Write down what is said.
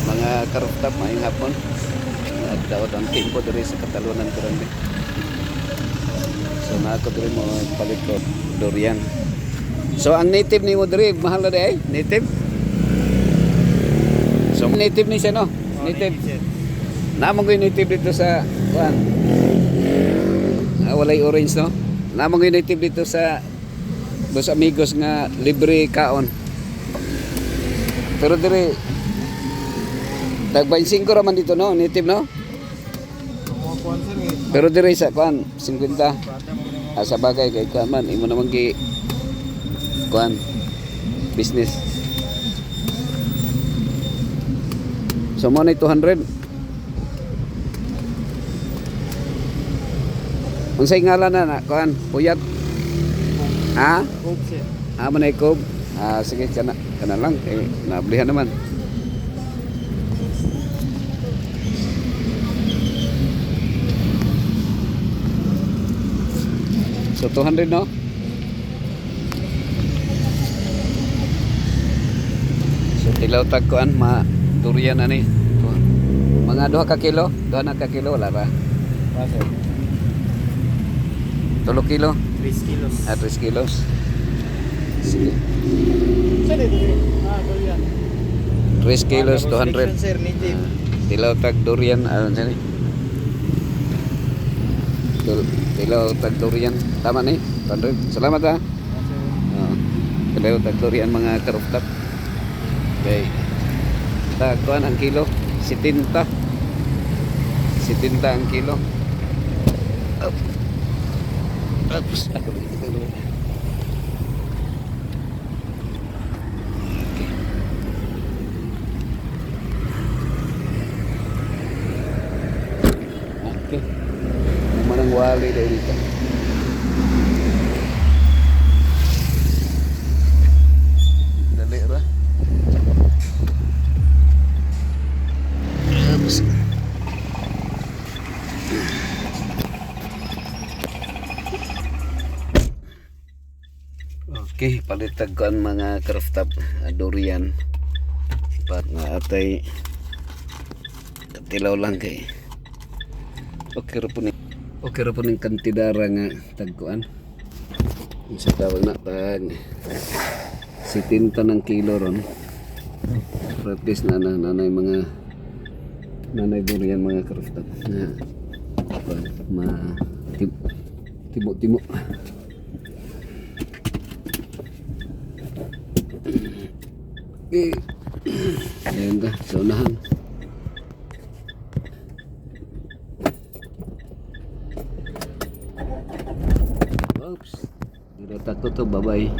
mga karuftap, maayong hapon. Nagdaot ang tempo diri sa Katalunan Grande. So na ako diri mo palit ko durian. So ang native ni mo diri mahal na di ay native. So native ni siya no? Native. Namang ko yung native dito sa kuan. Walay orange no. Namang ko yung native dito sa Dos Amigos nga libre kaon. Pero diri tag-25 raman dito no, native no. Pero diri sa kuan 50. Sa bagay kay kuan man imo naman gi kuan business. So mo na 200. Unsay ngalan na kuan? Puyat. Ha? Coke siya. Manay kob. Sige kana lang kay nablihan naman. So 200 no? So tilaw tag kuan durian ani. Mga 2 ka kilo, 2 na ka kilo wala ra. Pasok. 3 kilo. 3 kilos. 3 kilos. Sige. Saan ito? Durian. 3 kilos, 200. Sir, native. Tilaw tag durian, sini. Tilaw tag durian. Tama ni, 200. Salamat ha. Tilaw tag durian mga karuftap. Okay. Kuan ang kilo, 70. 70 ang kilo. Oops, ako dito dulu. Okay. Manang wali dahil dito. Dali ra. Oops. Okay, palitag ko ang mga karuftap durian. Pat nga atay tilaw lang kay. Okay ra po ni kantidara nga tagkuan. Sa tawag na tag 70 ng kilo ron. At least nanay mga nanay durian mga karuftap na timo. Okay. Ayan ka, sa unahan. Oops. Hindi takot to, bye-bye.